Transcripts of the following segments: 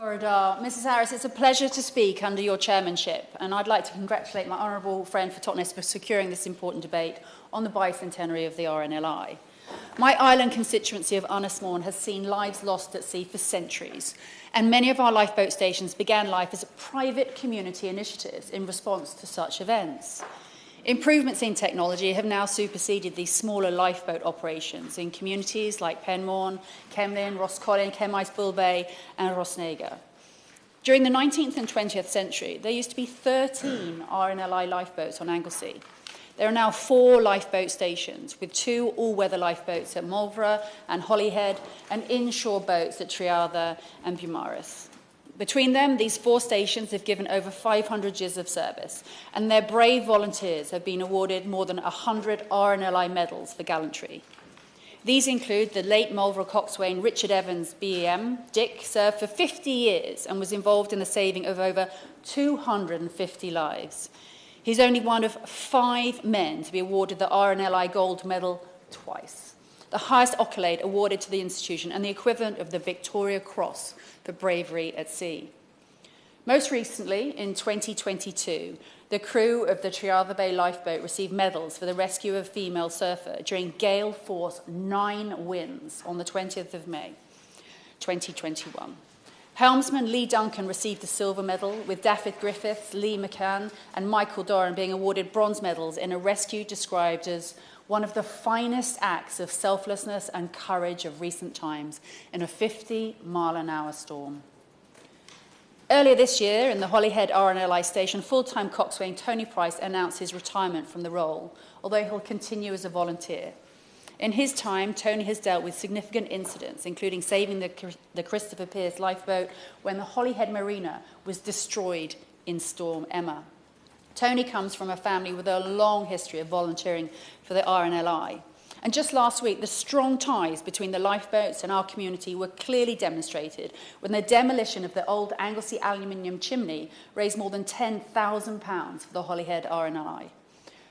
Mrs Harris, it's a pleasure to speak under your chairmanship, and I'd like to congratulate my honourable friend for Totnes for securing this important debate on the bicentenary of the RNLI. My island constituency of Yns Môn has seen lives lost at sea for centuries, and many of our lifeboat stations began life as private community initiatives in response to such events. Improvements in technology have now superseded these smaller lifeboat operations in communities like Penmon, Cemlyn, Rhoscolyn, Cemaes, and Rhosneigr. During the 19th and 20th century, there used to be 13 RNLI lifeboats on Anglesey. There are now 4 lifeboat stations, with 2 all-weather lifeboats at Moelfre and Holyhead and inshore boats at Trearddur and Beaumaris. Between them, these 4 stations have given over 500 years of service, and their brave volunteers have been awarded more than 100 RNLI medals for gallantry. These include the late Moelfre coxswain Evans BEM. Dick served for 50 years and was involved in the saving of over 250 lives. He's only one of 5 men to be awarded the RNLI Gold Medal twice, the highest accolade awarded to the institution and the equivalent of the Victoria Cross for bravery at sea. Most recently, in 2022, the crew of the Trearddur Bay lifeboat received medals for the rescue of a female surfer during gale force 9 winds on the 20th of May, 2021. Helmsman Lee Duncan received the silver medal, with David Griffiths, Lee McCann and Michael Doran being awarded bronze medals in a rescue described as one of the finest acts of selflessness and courage of recent times in a 50-mile-an-hour storm. Earlier this year, in the Holyhead RNLI station, full-time coxswain Tony Price announced his retirement from the role, although he'll continue as a volunteer. In his time, Tony has dealt with significant incidents, including saving the Christopher Pierce lifeboat when the Holyhead Marina was destroyed in Storm Emma. Tony comes from a family with a long history of volunteering for the RNLI. And just last week, the strong ties between the lifeboats and our community were clearly demonstrated when the demolition of the old Anglesey aluminium chimney raised more than £10,000 for the Holyhead RNLI.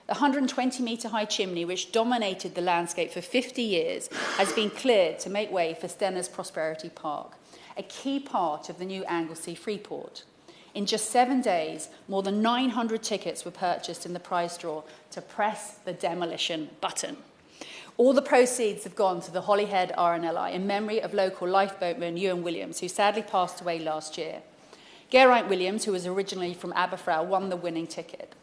The 120-metre-high chimney, which dominated the landscape for 50 years, has been cleared to make way for Stenner's Prosperity Park, a key part of the new Anglesey Freeport. In just 7 days, more than 900 tickets were purchased in the prize draw to press the demolition button. All the proceeds have gone to the Holyhead RNLI in memory of local lifeboatman Ewan Williams, who sadly passed away last year. Geraint Williams, who was originally from Aberfrau, won the winning ticket.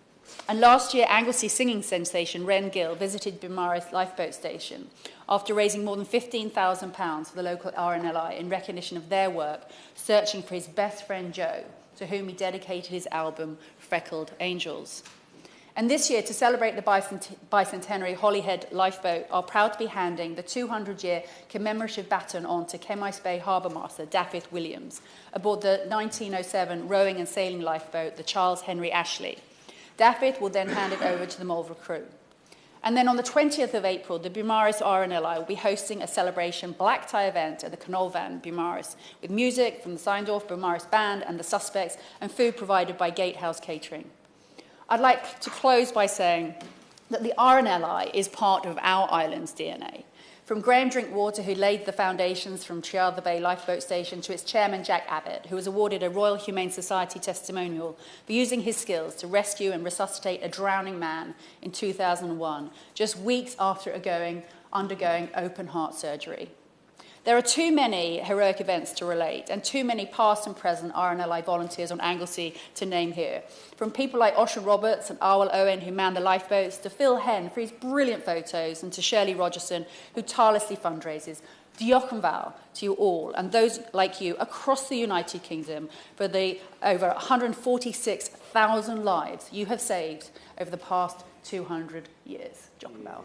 And last year, Anglesey singing sensation Ren Gill visited Beaumaris lifeboat station after raising more than £15,000 for the local RNLI in recognition of their work, searching for his best friend Joe, to whom he dedicated his album Freckled Angels. And this year, to celebrate the bicentenary Holyhead lifeboat, are proud to be handing the 200-year commemorative baton on to Cemaes Bay Harbour Master David Williams aboard the 1907 rowing and sailing lifeboat, the Charles Henry Ashley. David will then hand it over to the Moelfre crew. And then on the 20th of April, the Beaumaris RNLI will be hosting a celebration black tie event at the Canolvan, Beaumaris, with music from the Seindorf Beaumaris Band and the Suspects, and food provided by Gatehouse Catering. I'd like to close by saying that the RNLI is part of our island's DNA. From Graham Drinkwater, who laid the foundations from Trearddur Bay Lifeboat Station, to its chairman, Jack Abbott, who was awarded a Royal Humane Society testimonial for using his skills to rescue and resuscitate a drowning man in 2001, just weeks after undergoing open-heart surgery. There are too many heroic events to relate, and too many past and present RNLI volunteers on Anglesey to name here. From people like Ocean Roberts and Arwell Owen, who man the lifeboats, to Phil Henn for his brilliant photos, and to Shirley Rogerson, who tirelessly fundraises. Diolch yn fawr to you all, and those like you across the United Kingdom, for the over 146,000 lives you have saved over the past 200 years. Diolch yn fawr.